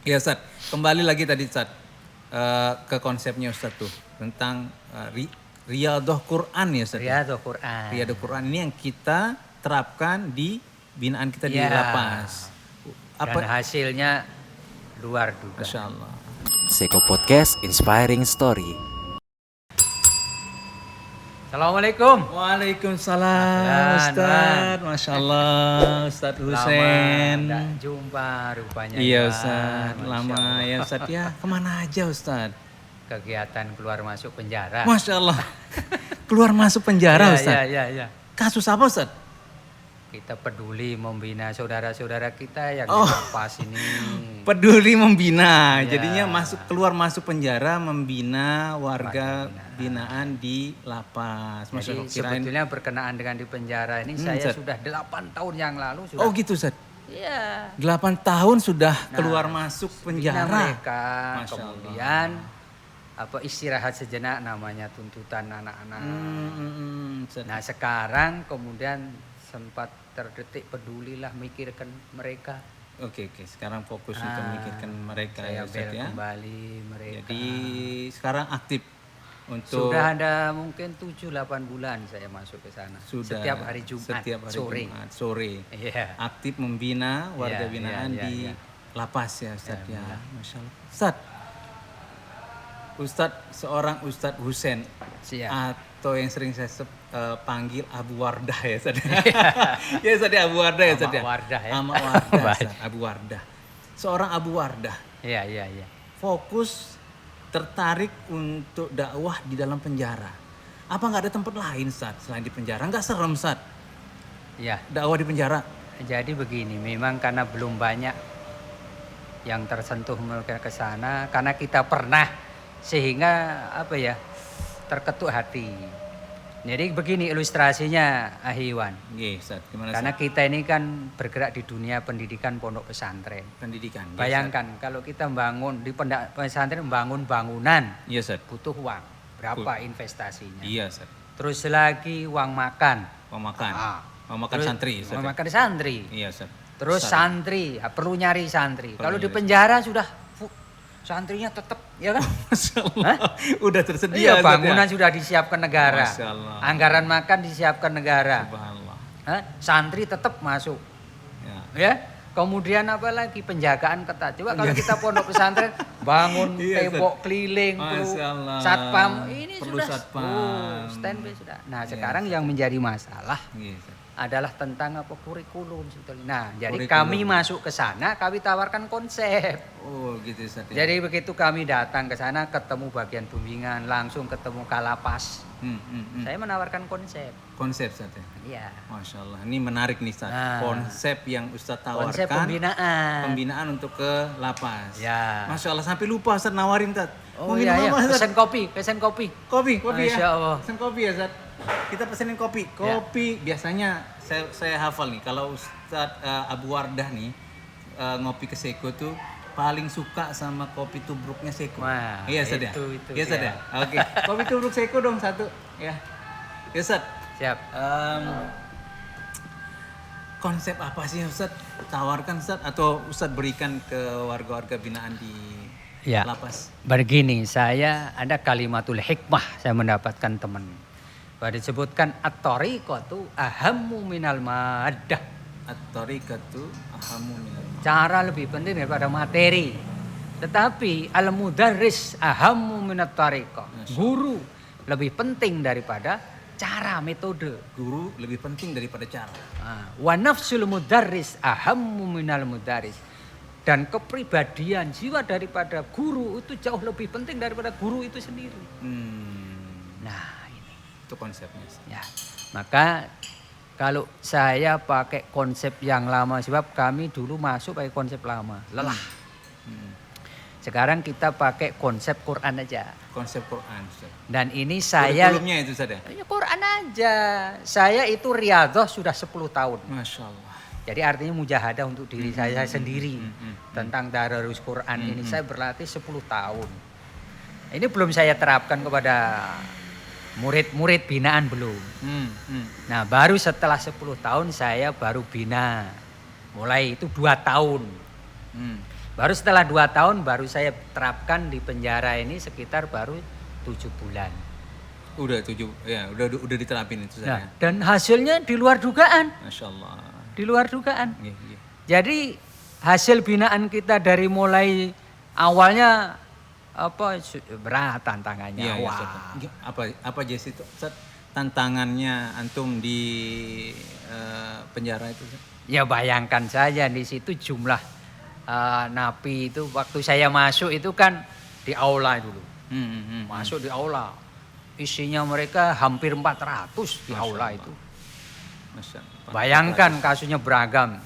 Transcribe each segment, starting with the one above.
Ya Ustaz, kembali lagi tadi Ustaz ke konsepnya Ustaz tuh tentang Riyadhah Quran ya Ustaz. Riyadhah Quran. Riyadhah Quran ini yang kita terapkan di binaan kita di Ya. lapas. Dan hasilnya luar dugaan. Masya Allah. Seko Podcast Inspiring Story. Assalamualaikum. Waalaikumsalam Ustaz. Masya Allah Ustaz Husein. Lama tidak jumpa rupanya. Iya ya. Ustaz, Masya lama Allah. ya Ustaz ya. Kemana aja Ustaz? Kegiatan keluar masuk penjara. Masya Allah. Keluar masuk penjara Ustaz. Ya. Kasus apa Ustaz? Kita peduli membina saudara-saudara kita yang di lapas ini. Peduli membina, Iya. jadinya keluar masuk penjara membina warga binaan di lapas. Masya Jadi Allah, kirain. sebetulnya berkenaan dengan di penjara ini saya Ustaz. sudah 8 tahun yang lalu sudah. Oh gitu Ustaz. Iya. 8 tahun sudah keluar masuk Bina penjara. mereka, Masya kemudian istirahat sejenak namanya tuntutan anak-anak. Ustaz. Nah sekarang kemudian sempat terdetik pedulilah mikirkan mereka. Oke. Sekarang fokus untuk memikirkan mereka ya Saya Ustaz bela ya. kembali mereka. Jadi sekarang aktif untuk Sudah ada mungkin 7-8 bulan saya masuk ke sana. sudah Setiap hari Jumat sore. Jumat sore. Iya. Aktif membina warga Iya, binaan iya, di iya. lapas ya Ustaz ya. Masya Allah. Ustaz seorang Ustaz Husein Siap. atau yang sering saya panggil Abu Wardah ya Ustaz. Ya Ustaz ya, Abu Wardah ya Ustaz ya. Amak Wardah ya. Amak Wardah, Ustaz. Abu Wardah. Seorang Abu Wardah Iya. fokus tertarik untuk dakwah di dalam penjara. Apa nggak ada tempat lain Ustaz selain di penjara? Nggak serem Ustaz Iya. dakwah di penjara? Jadi begini, memang karena belum banyak yang tersentuh mereka ke sana, karena kita pernah sehingga terketuk hati. Jadi begini ilustrasinya Ahiwan. Iya Ustaz, gimana Karena Ustaz? kita ini kan bergerak di dunia pendidikan pondok pesantren. Pendidikan. Iya, Ustaz. Bayangkan kalau kita bangun di pesantren bangun bangunan Iya Ustaz. butuh uang. Berapa investasinya? Iya Ustaz. Terus lagi uang makan. Mau makan. Ah. Mau makan Terus santri Ustaz. Mau makan santri. Iya Ustaz. Terus Ustaz. santri, perlu nyari santri. Perlu Kalau di nyari penjara sudah santrinya tetap, ya kan? Masya Allah. Udah tersedia. Iya, Ustaz, bangunan ya? sudah disiapkan negara. Masya Allah. Anggaran makan disiapkan negara. Subhanallah. Santri tetap masuk. Ya. Ya. Kemudian apa lagi penjagaan ketat. Coba kalau kita pondok pesantren bangun Iya, tembok keliling, perlu Masya Allah. satpam, ini Perlu sudah satpam. standby sudah. Nah, Iya, sekarang yang menjadi masalah Iya, Ustaz. adalah tentang kurikulum sebetulnya. Nah, jadi Kurikulum. kami masuk ke sana, kami tawarkan konsep. Oh gitu Ustaz. Ya. Jadi begitu kami datang ke sana, ketemu bagian bimbingan, langsung ketemu Kalapas. Saya menawarkan konsep. Konsep Ustaz ya. Iya. Masya Allah. Ini menarik nih Ustaz. Nah. Konsep yang Ustaz tawarkan. Konsep pembinaan. Pembinaan untuk ke lapas. Ya. Masya Allah sampai lupa Ustaz nawarin Ustaz. Oh Mau minum iya, apa, Ustaz? pesen kopi. Kopi Masya ya. Allah. Pesen kopi ya Ustaz. Kita pesenin kopi. Kopi biasanya saya hafal nih kalau Ustaz Abu Wardah nih ngopi ke Seko tuh paling suka sama kopi tubruknya Seko. Wah, Iya Ustaz ya. itu Iya Ustaz ya. siap. Oke. Kopi tubruk Seko dong satu ya. Ya Ustaz. Siap. Konsep apa sih yang Ustaz tawarkan Ustaz atau Ustaz berikan ke warga-warga binaan di Ya. lapas? Begini, saya ada kalimatul hikmah saya mendapatkan teman. Bahwa disebutkan at-tariqatu ahammu minal maddah. At-tariqatu ahamu minal ma'ad. Cara lebih penting daripada materi. Tetapi al-mudarris ahammu minat tariqah. Guru lebih penting daripada cara, metode. Guru lebih penting daripada cara. Wa nafsul mudarris ahammu minal mudarris. Dan kepribadian jiwa daripada guru itu jauh lebih penting daripada guru itu sendiri. Nah, ini. Itu konsepnya. Ustaz. Ya. Maka kalau saya pakai konsep yang lama, sebab kami dulu masuk pakai konsep lama, lelah. Sekarang kita pakai konsep Quran aja. Konsep Quran Ustaz. Dan ini saya Kurikulumnya itu Ustaz ya? ya, Quran aja. Saya itu riyadhah sudah 10 tahun. Masya Allah. Jadi artinya mujahadah untuk diri saya sendiri tentang Dararus Quran ini saya berlatih 10 tahun. Ini belum saya terapkan kepada murid-murid binaan belum. Nah, baru setelah 10 tahun saya baru bina. Mulai itu 2 tahun. Baru setelah 2 tahun baru saya terapkan di penjara ini sekitar baru 7 bulan. Udah 7 ya, udah diterapin itu Nah, saya. dan hasilnya di luar dugaan. Masya Allah. Di luar dugaan. Iya, iya. Jadi hasil binaan kita dari mulai awalnya berat tantangannya. Iya, iya, Wah. Ustaz. Apa aja sih itu Ustaz, tantangannya antum di penjara itu Ustaz? Ya bayangkan saja di situ jumlah napi itu waktu saya masuk itu kan di aula dulu. Masuk di aula. Isinya mereka hampir 400 di aula itu. Masya Allah. Bayangkan kasusnya beragam.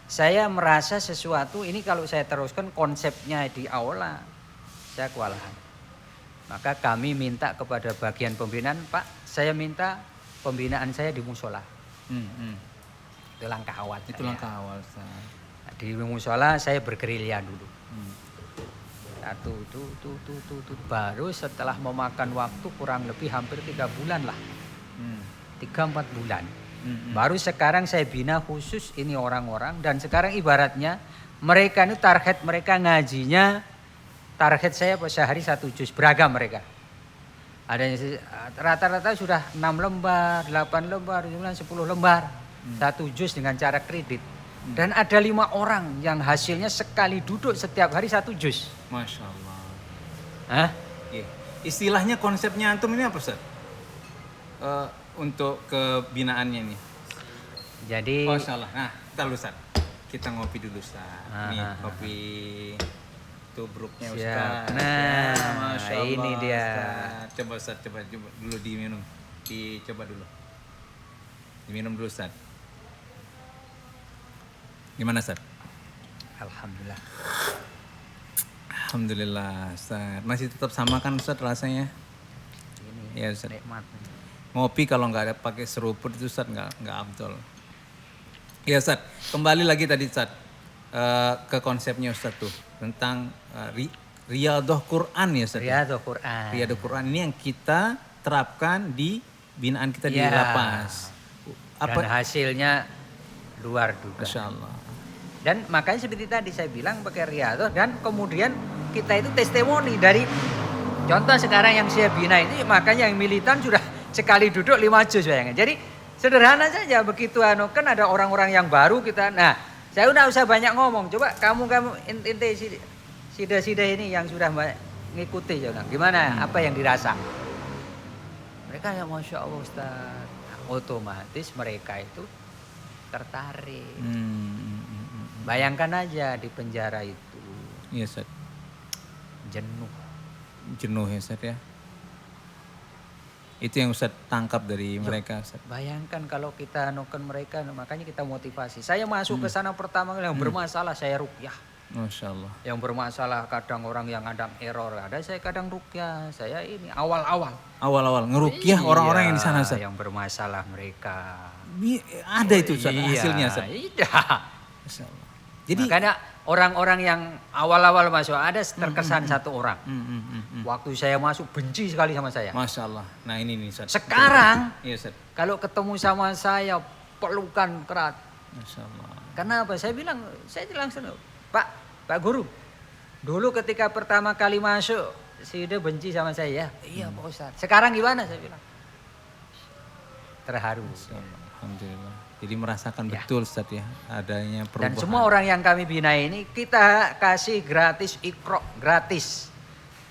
Saya merasa sesuatu ini kalau saya teruskan konsepnya di aula, saya kewalahan. Maka kami minta kepada bagian pembinaan, Pak, saya minta pembinaan saya di musola. Itu langkah awal. Itu langkah awal Ustaz. Di musola saya bergerilya dulu. Satu, baru setelah memakan waktu kurang lebih hampir 3 bulan lah. 3-4 bulan. Baru sekarang saya bina khusus ini orang-orang dan sekarang ibaratnya mereka ini target mereka ngajinya, target saya sehari 1 juz, beragam mereka. Ada yang rata-rata sudah 6 lembar, 8 lembar, 10 lembar, 1 juz dengan cara kredit. Dan ada 5 orang yang hasilnya sekali duduk setiap hari 1 juz. Masya Allah. Hah? Iya. Istilahnya konsepnya antum ini apa Ustaz? Untuk kebinaannya nih. Jadi Masya Allah. Nah, kita dulu Ustaz. Kita ngopi dulu Ustaz. Nih kopi tubruknya Siap. Ustaz. Nah, Masya Allah, ini dia. Ustaz. Coba Ustaz, coba dulu diminum. Dicoba dulu. Diminum dulu Ustaz. Gimana Ustaz? alhamdulillah. Alhamdulillah Ustaz. Masih tetap sama kan Ustaz rasanya? Ini Ya Ustaz. nikmat. Ngopi kalau nggak ada pakai seruput itu Ustaz nggak abdol. Ya Ustaz, kembali lagi tadi Ustaz ke konsepnya Ustaz tuh tentang Riyadhah Quran ya Ustaz. Riyadhah Quran. Riyadhah Quran ini yang kita terapkan di binaan kita di Ya. lapas. Dan hasilnya luar dugaan. Masya Allah. Dan makanya seperti tadi saya bilang pakai Riyadhah dan kemudian kita itu testimoni dari contoh sekarang yang saya bina ini, makanya yang militan sudah sekali duduk 5 juz bayangkan. Jadi sederhana saja begitu kan ada orang-orang yang baru kita. Nah, saya udah usah banyak ngomong. Coba kamu ente sida ini yang sudah ngikuti ya. Gimana? Apa yang dirasa? Mereka ya Masya Allah Ustaz. Otomatis mereka itu tertarik. Bayangkan aja di penjara itu Iya Ustaz. jenuh. Ya Ustaz ya. Itu yang Ustaz tangkap dari mereka Ustaz. Bayangkan kalau kita nuken mereka, makanya kita motivasi. Saya masuk ke sana pertama kali yang bermasalah saya ruqyah. Masya Allah. Yang bermasalah kadang orang yang kadang error, ada saya kadang ruqyah. Saya ini awal-awal. Awal-awal ngeruqyah orang-orang yang di sana Ustaz. Yang bermasalah mereka. Ada itu Ustaz hasilnya Ustaz. Iya. Masya Allah. Jadi Makanya orang-orang yang awal-awal masuk ada terkesan satu orang. Waktu saya masuk benci sekali sama saya. Masya Allah. Nah ini nih Ustaz. Sekarang Iya Ustaz. kalau ketemu sama saya pelukan kerat. Masya Allah. Kenapa? Saya langsung, Pak Guru. Dulu ketika pertama kali masuk, si dia benci sama saya ya. Iya Pak Ustaz. Sekarang gimana saya bilang? Terharu. Alhamdulillah. Jadi merasakan Ya. betul Ustaz ya adanya perubahan. Dan semua orang yang kami bina ini kita kasih gratis Iqra, gratis.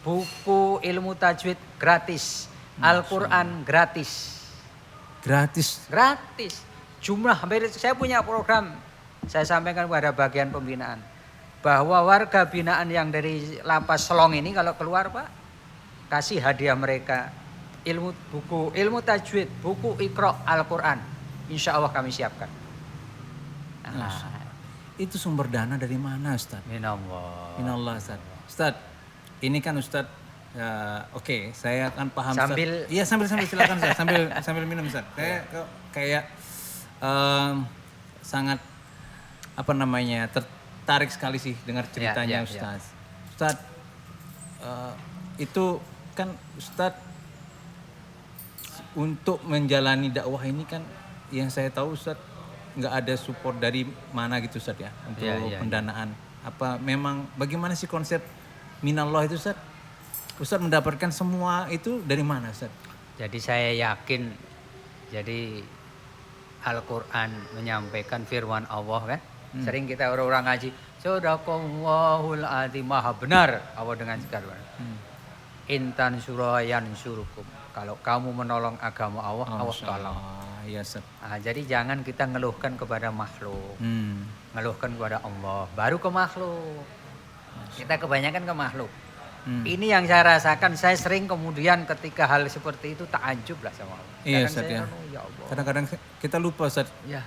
Buku ilmu tajwid gratis. Al-Quran gratis. Gratis. Gratis. Jumlah hampir saya punya program. Saya sampaikan kepada bagian pembinaan. Bahwa warga binaan yang dari lapas Selong ini kalau keluar Pak. Kasih hadiah mereka. Buku ilmu tajwid, buku Iqra, Al-Quran. Insya Allah kami siapkan. Itu sumber dana dari mana Ustaz? Minallah. Minallah Ustaz. Ustaz, ini kan Ustaz oke, saya akan paham Sambil- Ustaz. Iya sambil silakan Ustaz, sambil minum Ustaz. Saya kayak sangat tertarik sekali sih dengar ceritanya Ya. Ustaz. Ustaz itu kan Ustaz untuk menjalani dakwah ini kan yang saya tahu Ustaz nggak ada support dari mana gitu Ustaz ya untuk Ya. pendanaan. Apa memang bagaimana sih konsep minallah itu Ustaz? Ustaz mendapatkan semua itu dari mana Ustaz? Jadi saya yakin, jadi Al-Quran menyampaikan firman Allah kan. Sering kita orang-orang ngaji, Sadaqallahul azim, maha benar Allah dengan segala. Intan surayan surukum. Kalau kamu menolong agama Allah, Allah tolong. Ya Ustaz. Nah, jadi jangan kita ngeluhkan kepada makhluk, ngeluhkan kepada Allah, baru ke makhluk. Kita kebanyakan ke makhluk. Ini yang saya rasakan, saya sering kemudian ketika hal seperti itu takjub lah sama Allah. Iya Kadang Ustaz saya ya. ya Allah. Kadang-kadang kita lupa Ustaz. Ya.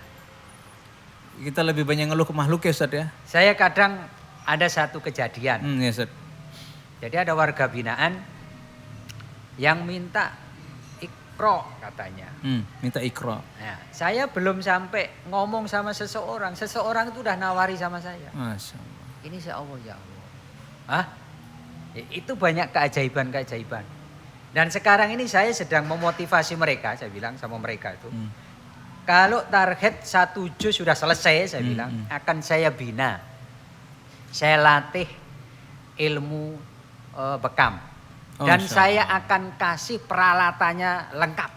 Kita lebih banyak ngeluh ke makhluk ya Ustaz ya. Saya kadang ada satu kejadian. Ya Ustaz. Jadi ada warga binaan yang minta ikro katanya. Minta ikra. Nah, saya belum sampai ngomong sama seseorang itu udah nawari sama saya. Masya Allah. Ini ya Allah ya Allah. Hah? Ya, itu banyak keajaiban-keajaiban. Dan sekarang ini saya sedang memotivasi mereka, saya bilang sama mereka itu. Kalau target 1 juz sudah selesai, saya bilang, akan saya bina. Saya latih ilmu bekam. Dan saya akan kasih peralatannya lengkap.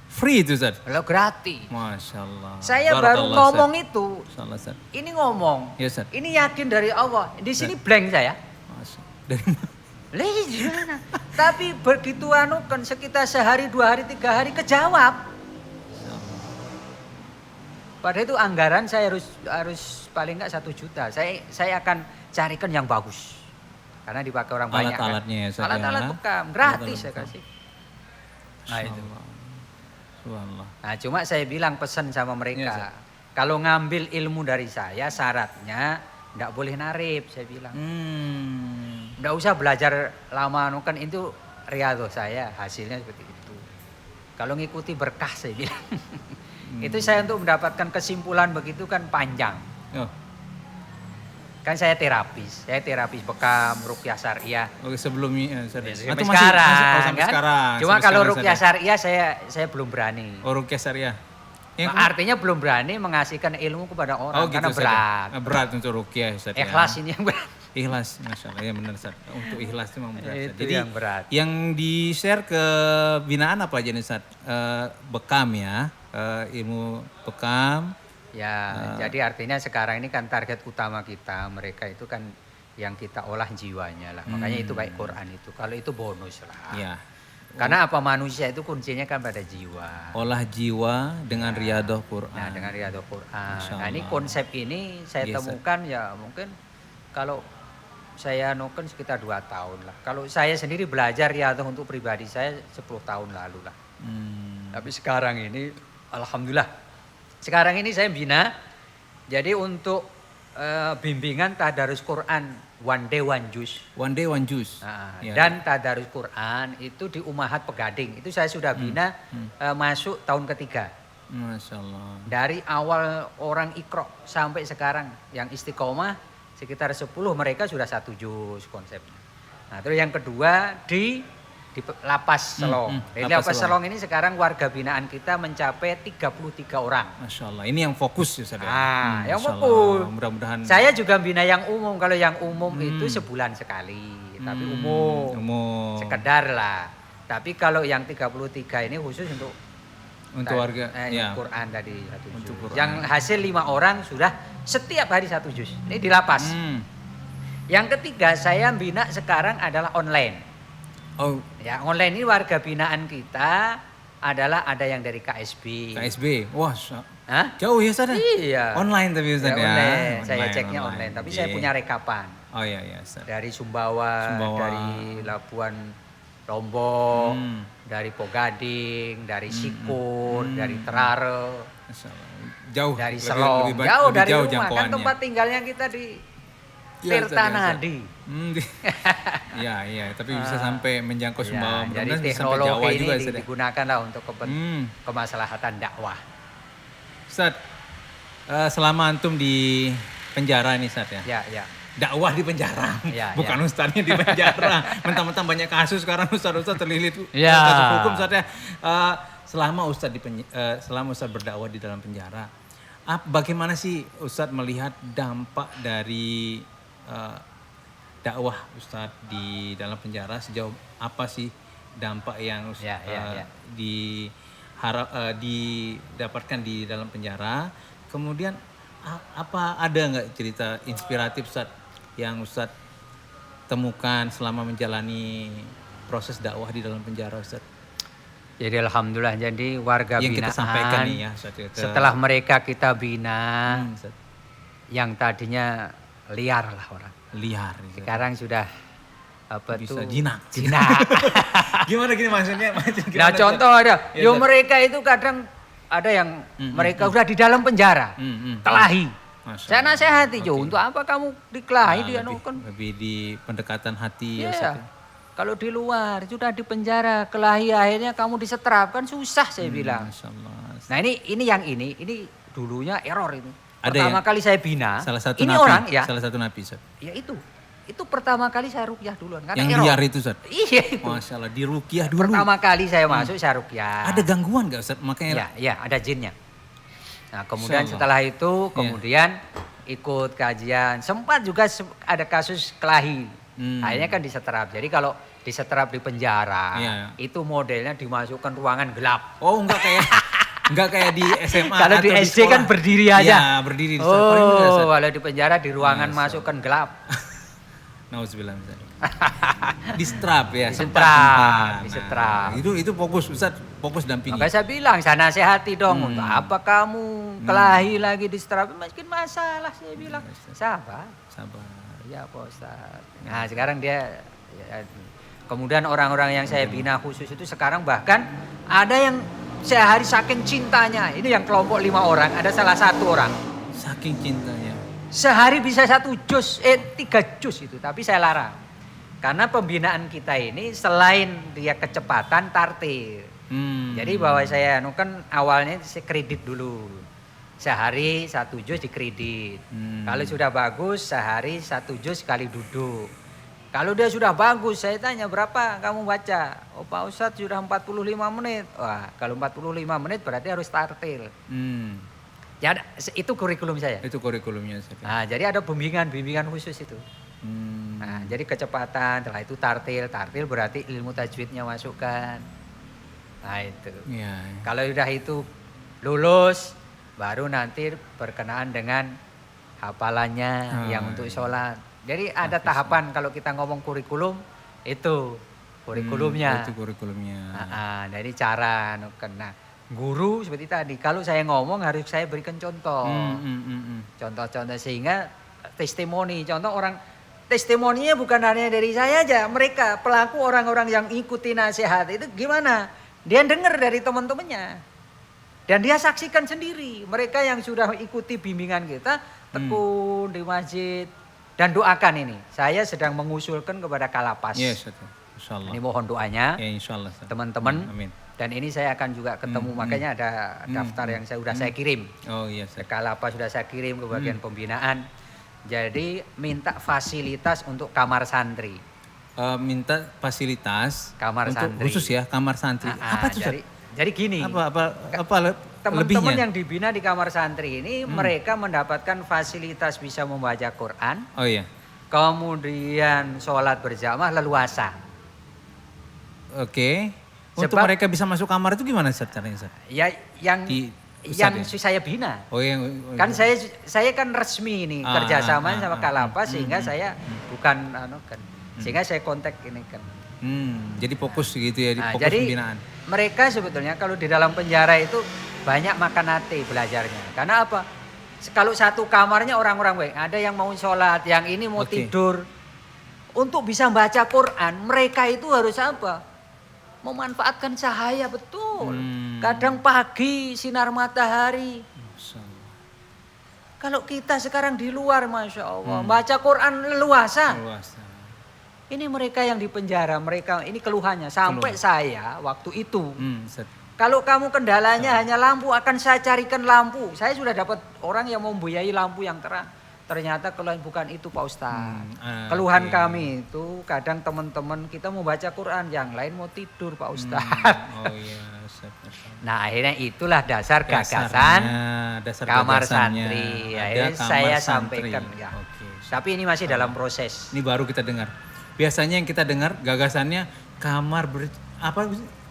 Free itu Ustaz? Kalau gratis. Masya Allah. Saya baru ngomong itu. Salah Ustaz. Ini ngomong. Ya Ustaz. Ini yakin dari Allah. Di sini blank saya. Masya. Dari mana? Lah gimana? Tapi begitu kan sekitar sehari, 2 hari, 3 hari kejawab. Padahal itu anggaran saya harus paling enggak 1 juta. Saya akan carikan yang bagus. Karena dipakai orang banyak kan. Alat-alatnya ya Ustaz. Alat-alat bekam gratis saya kasih. Nah itu. Subhanallah. Nah cuma saya bilang pesan sama mereka. Kalau ngambil ilmu dari saya syaratnya enggak boleh narip, saya bilang. Enggak usah belajar lama, kan itu riyadhah saya, hasilnya seperti itu. Kalau ngikuti berkah saya bilang. Itu saya untuk mendapatkan kesimpulan begitu kan panjang. Kan saya terapis bekam, ruqyah syariah. Oke, sebelumnya Sampai atau sekarang, sampai kan? sekarang. Cuma Sampai kalau sekarang ruqyah syariah saya belum berani. Oh, ruqyah syariah. Ya, Artinya belum berani mengasihkan ilmu kepada orang karena Ustaz. berat. Berat untuk ruqyah Ustaz. Ikhlas ini yang berat. Ikhlas, Masya Allah. Ya benar Ustaz. Untuk ikhlas itu memang berat. Ustaz. Itu Jadi yang berat. yang di-share ke binaan apa aja nih Ustaz? Bekam ya, ilmu bekam. Ya, jadi artinya sekarang ini kan target utama kita, mereka itu kan yang kita olah jiwanya lah. Makanya itu baik Quran itu. Kalau itu bonus lah. Ya. Karena apa, manusia itu kuncinya kan pada jiwa. Olah jiwa dengan riyadhah Quran. Nah, dengan riyadhah Quran. Masya Nah, ini Allah. konsep ini saya temukan ya mungkin kalau saya nuken sekitar 2 tahun lah. Kalau saya sendiri belajar riyadhah untuk pribadi saya 10 tahun lalu lah. Tapi sekarang ini alhamdulillah. Sekarang ini saya bina. Jadi untuk bimbingan tadarus Quran one day one juz. One day one juz. Nah, Ya. dan tadarus Quran itu di Umahat Pegading. Itu saya sudah bina masuk tahun ketiga. Masya Allah. Dari awal orang Iqra sampai sekarang yang istiqomah sekitar 10 mereka sudah 1 juz konsepnya. Nah, terus yang kedua di Lapas Selong. Jadi Lapas Selong ini sekarang warga binaan kita mencapai 33 orang. Masya Allah. Ini yang fokus ya Ustaz. Yang Masya fokus. Allah. Mudah-mudahan. Saya juga bina yang umum. Kalau yang umum itu sebulan sekali. Tapi umum. Sekedar lah. Tapi kalau yang 33 ini khusus untuk warga. Ya. Quran tadi 1 juz. Quran. Yang hasil 5 orang sudah setiap hari 1 juz. Ini di lapas. Yang ketiga saya bina sekarang adalah online. Oh, Ya, online ini warga binaan kita adalah ada yang dari KSB. KSB. Wah, Hah? jauh ya Ustaz? Iya. Online tapi Ustaz ya. Online. Saya ceknya online. Tapi saya punya rekapan. Oh iya iya Ustaz. Dari Sumbawa, dari Labuan Lombok, dari Pogading, dari Sikun, dari Terare, Masya Allah. Jauh. dari lebih- Selong. lebih Jauh lebih dari jauh rumah. Kan jangkauannya. tempat tinggalnya kita di Iya, Ustaz, Tirtanadi. Iya iya, tapi bisa sampai menjangkau Sumbawa. Ya, jadi Mudah-mudahan bisa sampai teknologi Jawa ini juga Ustaz. digunakan lah untuk kemaslahatan dakwah. Ustaz, selama antum di penjara nih Ustaz ya. Ya, ya. Dakwah di penjara, Ya, bukan ustadznya di penjara. Mentang-mentang banyak kasus sekarang ustadz terlilit Ya. kasus hukum Ustaz ya. Selama ustadz selama ustadz berdakwah di dalam penjara, bagaimana sih ustadz melihat dampak dari dakwah Ustadz di dalam penjara, sejauh apa sih dampak yang didapatkan di dalam penjara. Kemudian apa ada nggak cerita inspiratif Ustadz yang Ustadz temukan selama menjalani proses dakwah di dalam penjara Ustadz? Jadi alhamdulillah, jadi warga yang binaan kita sampaikan nih ya Ustadz, setelah mereka kita bina, Ustadz. yang tadinya liar lah orang, Liar Ustadz. sekarang sudah apa Bisa tuh jinak. Gimana gini maksudnya? Nah contoh ada, yo mereka itu kadang ada yang mereka udah di dalam penjara, kelahi. Saya nasihati, Jo, untuk apa kamu dikelahi? Lebih di pendekatan hati ya Iya. Ustadz. Kalau di luar sudah di penjara, kelahi akhirnya kamu disetrap, kan susah saya bilang. Masya Allah. Nah ini dulunya error ini. Ada Pertama yang- kali saya bina, Salah satu ini napi, orang ya, salah satu napi Ustadz. ya itu pertama kali saya rukyah duluan karena Yang error. liar itu Ustadz. Iya itu. Masya Allah, di rukyah dulu. Pertama kali saya masuk saya rukyah. Ada gangguan nggak Ustadz? Makanya Ya, ada jinnya. Nah, kemudian Insya Allah. setelah itu, kemudian ikut kajian. Sempat juga ada kasus kelahi. Akhirnya kan disetrap. Jadi kalau disetrap di penjara, Iya. itu modelnya dimasukkan ruangan gelap. oh enggak kayak di SMA Kalau di atau SD sekolah. kan berdiri aja. Iya, berdiri di Ustadz. Paling mudah, Oh, Ustadz. kalau di penjara di ruangan masukkan gelap. Nauzubillah Ustadz. Di strap ya, Disetrap. Itu fokus Ustadz, fokus dampingi. Makanya saya bilang, saya nasihati dong, untuk apa kamu kelahi lagi di strap? Mungkin masalah, saya bilang. Sabar. Ya Pak Ustaz. Nah sekarang dia, kemudian orang-orang yang saya bina khusus itu sekarang bahkan ada yang sehari saking cintanya, ini yang kelompok 5 orang, ada salah satu orang. Saking cintanya. Sehari bisa 3 juz itu, tapi saya larang. Karena pembinaan kita ini selain dia kecepatan tartil. Jadi bahwa saya kan awalnya saya kredit dulu. Sehari 1 juz dikredit. Kalau sudah bagus sehari 1 juz sekali duduk. Kalau dia sudah bagus saya tanya berapa kamu baca? Oh Pak Ustadz sudah 45 menit. Wah kalau 45 menit berarti harus tartil. Ya itu kurikulum saya. Itu kurikulumnya Ustadz. Nah jadi ada bimbingan khusus itu. Nah jadi kecepatan, setelah itu tartil berarti ilmu tajwidnya masukkan. Nah itu. Iya. Kalau sudah itu lulus, baru nanti berkenaan dengan hafalannya yang untuk sholat. Jadi ada tahapan kalau kita ngomong kurikulum itu kurikulumnya. Itu kurikulumnya. Dari cara nah, guru seperti tadi. Kalau saya ngomong harus saya berikan contoh. Contoh-contoh sehingga testimoni. Contoh testimoninya bukan hanya dari saya aja. Mereka pelaku orang-orang yang ikuti nasihat itu gimana? Dia dengar dari teman-temannya. Dan dia saksikan sendiri. Mereka yang sudah ikuti bimbingan kita, tekun di masjid. Dan doakan ini. Saya sedang mengusulkan kepada Kalapas. Yes, insyaallah. Ini mohon doanya. Ya insyaallah. Teman-teman. Amin. Dan ini saya akan juga ketemu. Makanya ada daftar yang saya kirim. Oh iya. Ke Kalapas sudah saya kirim ke bagian pembinaan. Jadi minta fasilitas untuk kamar santri. Minta fasilitas Kamar untuk santri. khusus ya, kamar santri. Apa tuh Ustadz? Jadi gini. Apa Teman-teman lebihnya? yang dibina di kamar santri ini mereka mendapatkan fasilitas bisa membaca Quran. Oh iya. Kemudian sholat berjamaah leluasa. Oke. Untuk Sebab- mereka bisa masuk kamar itu gimana Ustadz caranya Ustadz? Ya yang Ustadz ya? saya bina. Oh yang Kan saya kan resmi ini kerjasama sama Kalapas sehingga saya bukan sehingga saya kontak ini kan. Jadi fokus gitu ya, di fokus Jadi pembinaan. mereka sebetulnya kalau di dalam penjara itu banyak makan hati belajarnya. Karena apa? Kalau satu kamarnya orang-orang baik, ada yang mau sholat, yang ini mau tidur. Untuk bisa baca Quran, mereka itu harus apa? Memanfaatkan cahaya betul. Kadang pagi sinar matahari. Kalau kita sekarang di luar, Masya Allah, baca Quran leluasa. Ini mereka yang di penjara, mereka ini keluhannya. Sampai saya waktu itu, kalau kamu kendalanya hanya lampu, akan saya carikan lampu. Saya sudah dapat orang yang membiayai lampu yang terang. Ternyata keluhan bukan itu Pak Ustadz. Keluhan kami itu kadang teman-teman kita mau baca Quran, yang lain mau tidur Pak Ustadz. Oh iya, Nah akhirnya itulah dasar gagasan kamar santri. Akhirnya saya sampaikan ya. Tapi ini masih dalam proses. Ini baru kita dengar. Biasanya yang kita dengar gagasannya kamar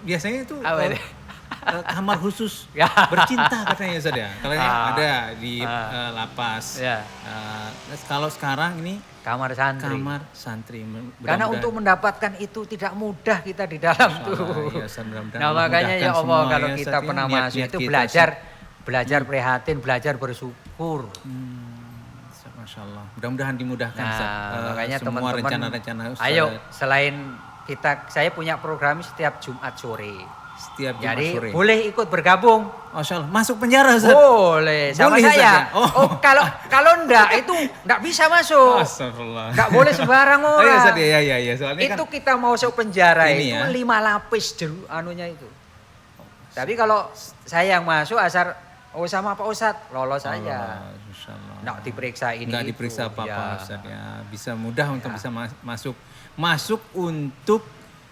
biasanya itu Apa itu? kamar khusus Ya. bercinta katanya Ustaz ya. Kalau ini ada di lapas. Ya. Kalau sekarang ini Kamar santri. kamar santri. Karena untuk mendapatkan itu tidak mudah kita di dalam tuh. Ya, Ustaz, mudah-mudahan Nah Allah makanya ya mudahkan Allah semua kalau ya, kita Ustaz, ya. pernah masuk Niat-niat itu kita, belajar prihatin, belajar bersyukur. Ustaz, Masya Allah. Mudah-mudahan dimudahkan Ustaz. Nah, makanya semua teman-teman, rencana-rencana Ustaz. ayo selain saya punya program setiap Jumat sore. Setiap Jumat Jadi sore. boleh ikut bergabung. Masya Allah. Masuk penjara Ustaz. Boleh sama Boleh, Ustaz, saya. ya? Oh. Kalau enggak itu enggak bisa masuk. Astagfirullah. Enggak boleh sembarang Oh iya orang. Ustaz, ya. Soalnya Itu kan kita mau masuk penjara Ini itu ya. 5 lapis anunya itu. Tapi kalau saya yang masuk asal sama Pak Ustadz lolos saja. Allah, Masya Allah. Enggak diperiksa ini. Nggak itu. diperiksa apa-apa Ya. Ustaz ya. Bisa mudah untuk bisa masuk untuk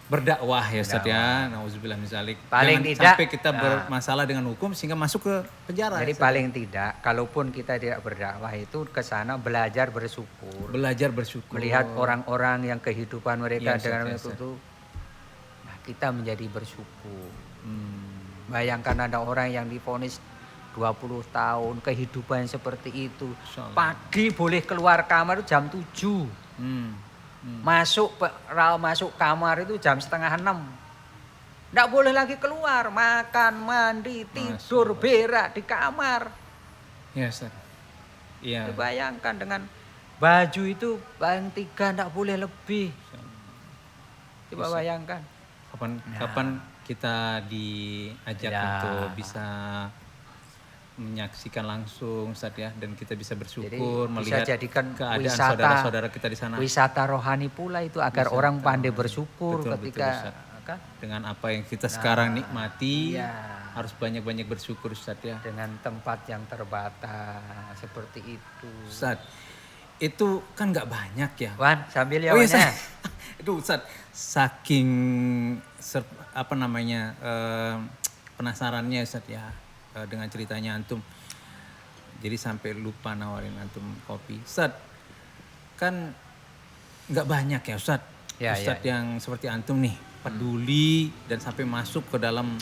berdakwah ya Ustaz ya. Nauzubillah min dzalik. Paling Jangan tidak, sampai kita bermasalah dengan hukum sehingga masuk ke penjara. Jadi Ustaz. paling tidak, kalaupun kita tidak berdakwah itu ke sana belajar bersyukur. Belajar bersyukur. Melihat orang-orang yang kehidupan mereka Iya, dengan Ustaz, itu, nah kita menjadi bersyukur. Hmm. Bayangkan ada orang yang divonis 20 tahun, kehidupan seperti itu. Insya Allah. Pagi boleh keluar kamar itu jam 7. Hmm. Masuk kamar itu jam setengah 6. Nggak boleh lagi keluar, makan, mandi, tidur, berak di kamar. Ya Ustaz. Iya. Bayangkan dengan baju itu paling 3 nggak boleh lebih. Coba bayangkan. Kapan kita diajak Ya. untuk bisa menyaksikan langsung Ustaz ya, dan kita bisa bersyukur Jadi melihat bisa jadikan keadaan wisata, saudara-saudara kita di sana wisata rohani pula itu agar Wisata orang rohani. pandai bersyukur Betul, ketika Ustaz. kan, dengan apa yang kita sekarang nikmati. iya. Harus banyak-banyak bersyukur Ustaz ya. dengan tempat yang terbatas seperti itu. Ustaz, itu kan nggak banyak ya. Wan, sambil ya Oh iya, Wannya. itu Ustaz, saking penasarannya Ustaz ya dengan ceritanya antum. Jadi sampai lupa nawarin antum kopi. Ustaz, kan nggak banyak ya Ustaz. Ya, Ustaz ya. yang seperti antum nih, peduli dan sampai masuk ke dalam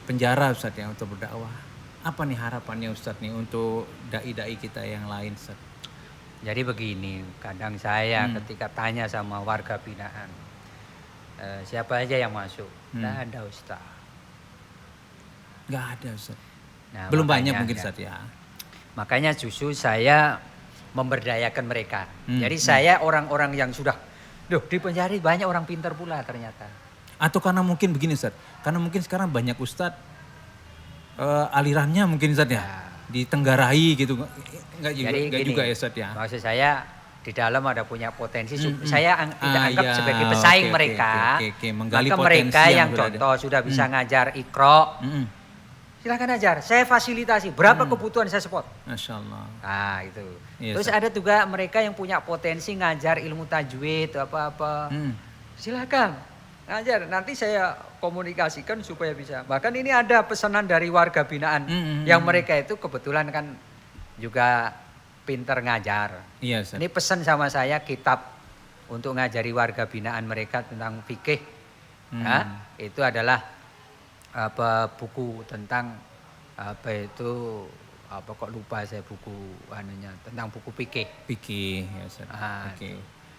penjara Ustaz ya untuk berdakwah. Apa nih harapannya Ustaz nih untuk dai-dai kita yang lain Ustaz? Jadi begini, kadang saya ketika tanya sama warga binaan, siapa aja yang masuk? Nggak ada Ustaz. Nggak ada Ustaz. Nah, Belum makanya banyak mungkin ya. Ustaz ya. Makanya justru saya memberdayakan mereka. Jadi saya orang-orang yang sudah, di penjara banyak orang pintar pula ternyata. Atau karena mungkin begini Ustaz, karena mungkin sekarang banyak Ustaz alirannya mungkin Ustaz ya, ditenggarai gitu. Enggak Jadi juga gini, ya Ustaz ya. maksud saya di dalam ada punya potensi. Saya tidak anggap iya. sebagai pesaing Oke, mereka. oke. Menggali Maka potensi mereka yang yang sudah ada. contoh sudah bisa ngajar Iqra, Mm-mm. silakan ajar. Saya fasilitasi. Berapa kebutuhan saya support. Masya Allah. Nah itu. Iya, Terus Ustaz. ada juga mereka yang punya potensi ngajar ilmu tajwid apa-apa. Silakan ngajar. Nanti saya komunikasikan supaya bisa. Bahkan ini ada pesanan dari warga binaan yang mereka itu kebetulan kan juga pinter ngajar. Iya Ustaz. Ini pesan sama saya kitab untuk ngajari warga binaan mereka tentang fikih. Nah, itu adalah buku tentang kok lupa saya buku anunya tentang buku fikih. Pikir ya Ustaz. Ah, Oke.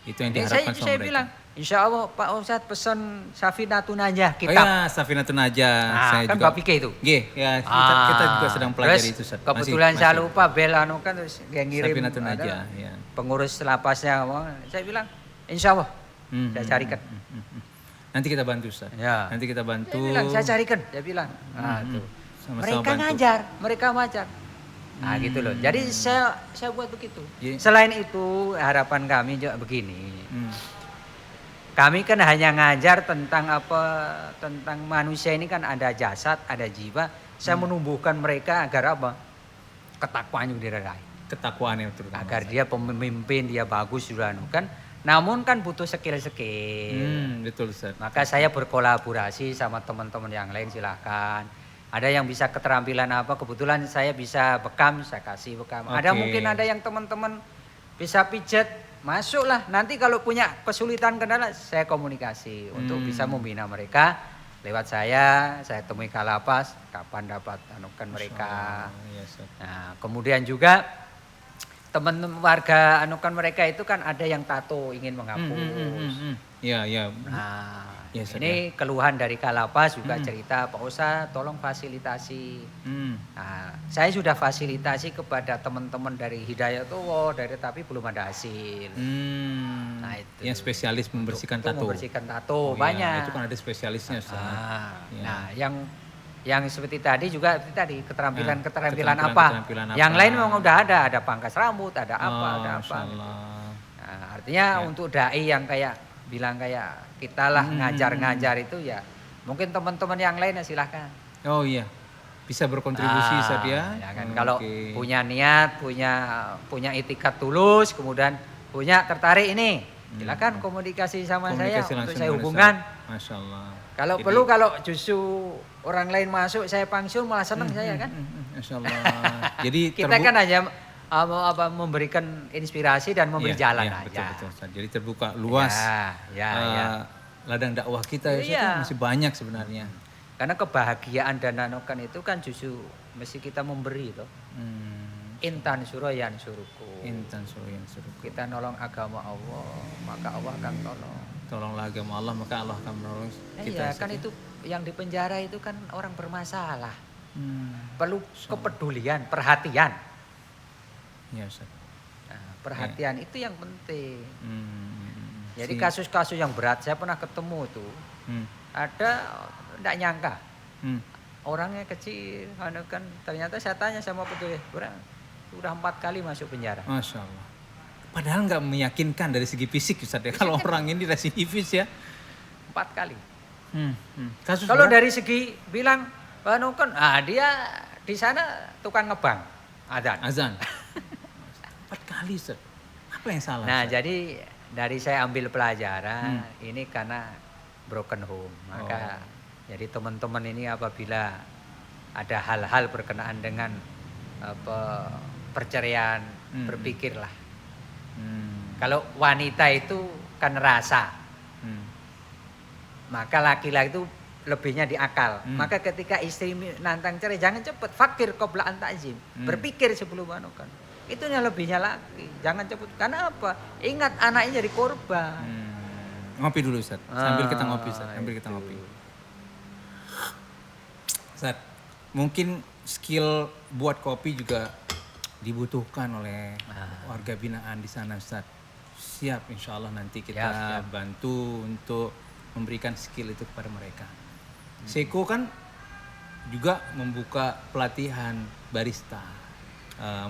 Itu yang Jadi diharapkan sama saya mereka. bilang, insya Allah Pak Ustadz pesan Safinatun Najah Oh kitab. ya, Safinatun Najah. Nah, Saya kan juga. bab fikih itu. Nggih, ya kita juga sedang pelajari terus itu Ustaz. kebetulan saya lupa Bel anu kan terus yang ngirim Safinatun ada Najah, ya. pengurus lapasnya ngomong, saya bilang insya Allah saya carikan. Nanti kita bantu Ustaz. Ya. Nanti kita bantu. Saya bilang saya carikan, dia bilang. Nah, tuh. Sama-sama Mereka bantu. ngajar, mereka ngajar. Nah gitu loh. Jadi saya buat begitu. Iya. Selain itu harapan kami juga begini. Hmm. Kami kan hanya ngajar tentang tentang manusia ini kan ada jasad, ada jiwa. Saya menumbuhkan mereka agar apa? Ketakwaan yang diraih. Ketakwaan yang terutama. Agar dia pemimpin, dia bagus juga kan. Namun kan butuh skill-skill. Betul Ustaz. Maka saya berkolaborasi sama teman-teman yang lain silahkan. Ada yang bisa keterampilan apa, kebetulan saya bisa bekam, saya kasih bekam. Ada Oke. mungkin ada yang teman-teman bisa pijat, masuklah. Nanti kalau punya kesulitan kendala, saya komunikasi untuk bisa membina mereka lewat saya temui Kalapas, kapan dapat anukan mereka. Iya, Ustaz. Nah, kemudian juga teman-teman warga anukan mereka itu kan ada yang tato ingin menghapus. Iya, iya. Nah, Yes, ini keluhan dari Kalapas juga cerita, Pak Ustadz tolong fasilitasi. Nah, saya sudah fasilitasi kepada teman-teman dari Hidayatullah, tapi belum ada hasil. Nah, itu. Yang spesialis membersihkan Untuk tato. membersihkan Oh, tato iya, banyak. itu kan ada spesialisnya, Ustaz. Iya. Iya. Nah, yang seperti tadi juga keterampilan keterampilan apa. apa. Yang lain memang udah ada pangkas rambut, ada apa, ada Masya apa. Allah. Nah, artinya untuk dai yang bilang kayak kita lah ngajar-ngajar itu ya, mungkin teman-teman yang lain ya silahkan. Oh iya, bisa berkontribusi Ustaz ya. Ya kan, kalau punya niat, punya itikat tulus, kemudian punya tertarik ini, silakan komunikasi sama Komunikasi saya untuk langsung saya dengan hubungan. Ustaz. Masya Allah. Kalau perlu, kalau justru orang lain masuk saya pensiun malah senang saya kan. Masya Allah. Jadi Kita kan hanya memberikan inspirasi dan memberi jalan aja. Betul, Ustaz. Jadi terbuka luas. Ya. Ladang dakwah kita ya, Ustaz, Iya. masih banyak sebenarnya. Karena kebahagiaan dan anukan itu kan justru mesti kita memberi toh. Intan suroyan suruku. Intan suruyan suruh. Kita nolong agama Allah, maka Allah akan tolong. Tolonglah agama Allah, maka Allah akan menolong kita. Iya, Ustaz, kan ya. itu yang di penjara itu kan orang bermasalah. Perlu kepedulian, perhatian. Iya, Ustaz. Nah, perhatian itu yang penting. Jadi Si- kasus-kasus yang berat saya pernah ketemu tuh. Ada enggak nyangka. Orangnya kecil, kan ternyata saya tanya sama petugas, udah 4 kali masuk penjara. Masya Allah. Padahal nggak meyakinkan dari segi fisik Ustaz ya. Kalau orang ini residivis ya. 4 kali. Kasus Kalau berat. dari segi bilang, kan, dia di sana tukang ngebang, Azan. 4 kali Ustaz. Apa yang salah? Nah, Ustaz? jadi dari saya ambil pelajaran ini karena broken home. Maka jadi teman-teman ini apabila ada hal-hal berkenaan dengan perceraian, berpikirlah. Kalau wanita itu kan rasa, maka laki-laki itu lebihnya di akal. Maka ketika istri nantang cerai, jangan cepet fakir qabla an ta'zim. Berpikir sebelum anukan. Itu yang lebihnya laki. Jangan cepet. Karena apa? Ingat anaknya jadi korban. Ngopi dulu Ustaz. Sambil kita ngopi Ustaz. Sambil kita ngopi. Ustaz, mungkin skill buat kopi juga dibutuhkan oleh warga binaan di sana Ustaz. Siap, insya Allah nanti kita Siap. bantu untuk memberikan skill itu kepada mereka. Seko kan juga membuka pelatihan barista,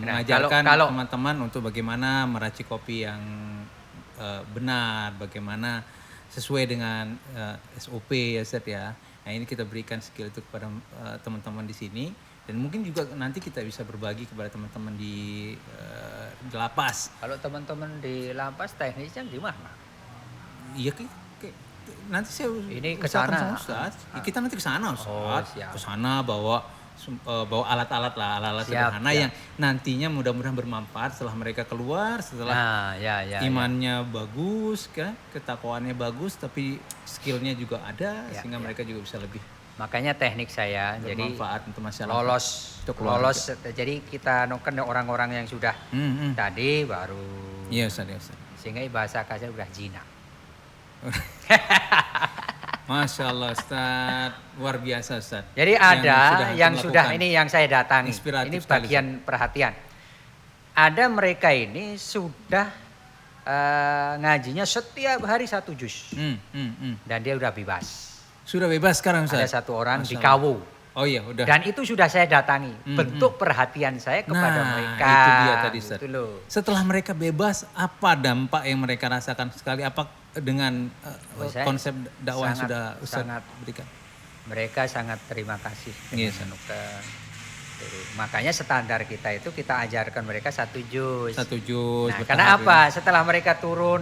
mengajarkan kalau- teman-teman untuk bagaimana meracik kopi yang benar, bagaimana sesuai dengan SOP ya Ustaz ya. Nah ini kita berikan skill itu kepada teman-teman di sini. Dan mungkin juga nanti kita bisa berbagi kepada teman-teman di lapas. Kalau teman-teman di lapas teknisnya gimana? Iya nanti saya Ini usahakan kesana. sama Ustaz. Kita nanti ke sana Ustaz. Oh, siap. Ke sana bawa alat-alat lah, alat-alat Siap, sederhana siap. yang nantinya mudah-mudahan bermanfaat setelah mereka keluar, setelah ya. imannya bagus, kan, ketakwaannya bagus, tapi skillnya juga ada, Ya, sehingga mereka juga bisa lebih Makanya teknik saya jadi bermanfaat untuk masyarakat. lolos. Jadi kita nuken orang-orang yang sudah tadi baru. Iya Ustaz, ya Ustaz. Sehingga bahasa kasar udah jinak. Masya Allah Ustaz, luar biasa Ustaz. Jadi ada yang antum sudah lakukan. ini yang saya datangi. Inspiratif Ini sekali, bagian perhatian. Ada mereka ini sudah ngajinya setiap hari 1 juz. Dan dia udah bebas. Sudah bebas sekarang Ustaz? Ada 1 orang Masya di Allah. Kawu. Oh iya udah. Dan itu sudah saya datangi. Bentuk perhatian saya kepada Nah, mereka. itu dia tadi Ustaz. Gitu loh. Setelah mereka bebas, apa dampak yang mereka rasakan sekali? Apa dengan Saya konsep dakwah yang sangat- sudah Ustaz sangat berikan? Mereka sangat terima kasih. Iya, Senukan. Makanya standar kita itu kita ajarkan mereka 1 juz. 1 juz. Nah, bertahap karena apa? Setelah mereka turun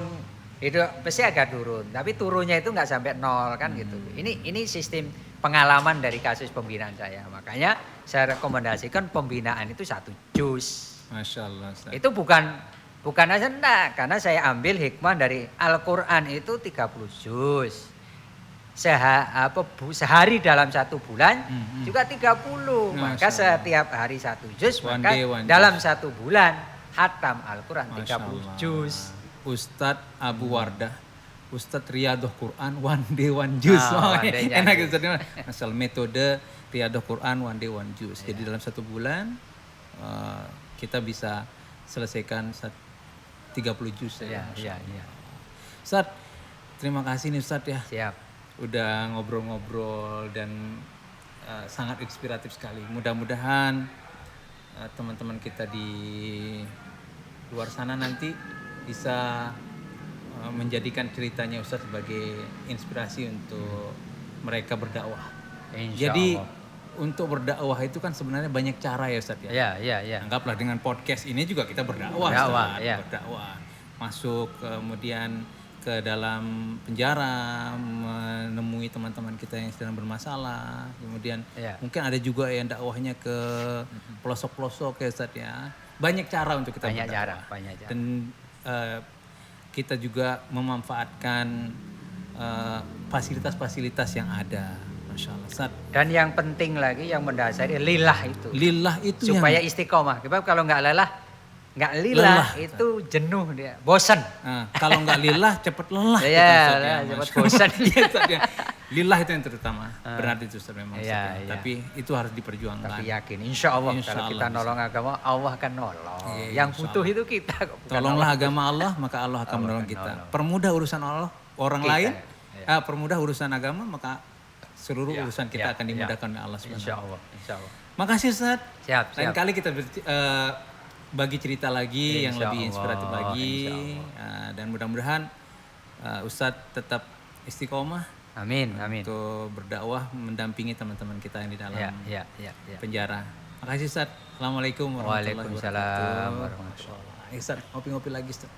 itu pasti agak turun, tapi turunnya itu nggak sampai 0 kan gitu. Ini sistem pengalaman dari kasus pembinaan saya. Makanya saya rekomendasikan pembinaan itu 1 juz. Masya Allah Ustaz. Itu bukan Bukan aja enggak, karena saya ambil hikmah dari Al-Qur'an itu 30 juz. Sehari dalam 1 bulan juga 30. Maka Masya Allah. setiap hari 1 juz, One maka day, one dalam juz. 1 bulan hatam Al-Qur'an Masya 30 Allah. juz. Ustadz Abu Wardah, Ustadz Riyadhul Quran one day one juz. Ah, one day, Enak one gitu. Asal metode Riyadhul Quran one day one juz. Jadi dalam 1 bulan kita bisa selesaikan 30 juz Iya, ya. iya. Ustadz, terima kasih nih Ustadz ya. Siap. Udah ngobrol-ngobrol dan sangat inspiratif sekali. Mudah-mudahan teman-teman kita di luar sana nanti bisa menjadikan ceritanya Ustadz sebagai inspirasi untuk mereka berdakwah. Insya Jadi Allah. untuk berdakwah itu kan sebenarnya banyak cara ya Ustadz ya. Iya. Anggaplah dengan podcast ini juga kita berdakwah, Berdakwah, Ustadz. ya. Berdakwah. Masuk kemudian ke dalam penjara, menemui teman-teman kita yang sedang bermasalah. Kemudian Ya. mungkin ada juga yang dakwahnya ke pelosok-pelosok ya Ustadz ya. Banyak cara untuk kita Banyak berdakwah. cara, banyak cara. Dan kita juga memanfaatkan fasilitas-fasilitas yang ada. Masya Allah. Ustadz, Dan yang penting lagi yang mendasari lillah itu. lillah itu Supaya yang istiqomah. Sebab kalau nggak lelah, nggak lillah Lelah. itu jenuh dia, bosan. kalau nggak lillah cepet lelah. Iya, kita, Ustadz, lelah, Masya cepet Allah. bosan. Iya, Ustadz, ya. Lillah itu yang terutama. Benar itu Ustadz memang. Iya, Ustadz, ya. iya. Tapi itu harus diperjuangkan. Tapi yakin, insya Allah Insya kalau Allah kita bisa. nolong agama, Allah akan nolong. Iya, yang insya butuh Allah. itu kita. kok, bukan Tolonglah Allah. agama Allah, maka Allah akan Allah menolong akan kita. nolong. Permudah urusan Allah, orang Kita, lain. ya. Permudah urusan agama, maka seluruh Ya, urusan kita ya, akan ya. dimudahkan oleh Allah Subhanahu. Insya Allah, insya Allah. Makasih Ustaz. Siap, Lain siap. kali kita bagi cerita lagi yang Insya lebih inspiratif Allah, lagi. insya Dan mudah-mudahan Ustadz tetap istiqomah Amin, amin. untuk berdakwah mendampingi teman-teman kita yang di dalam Ya. penjara. Makasih Ustadz. Assalamualaikum warahmatullahi Waalaikumsalam wabarakatuh. warahmatullahi Ustadz, ngopi-ngopi lagi Ustadz.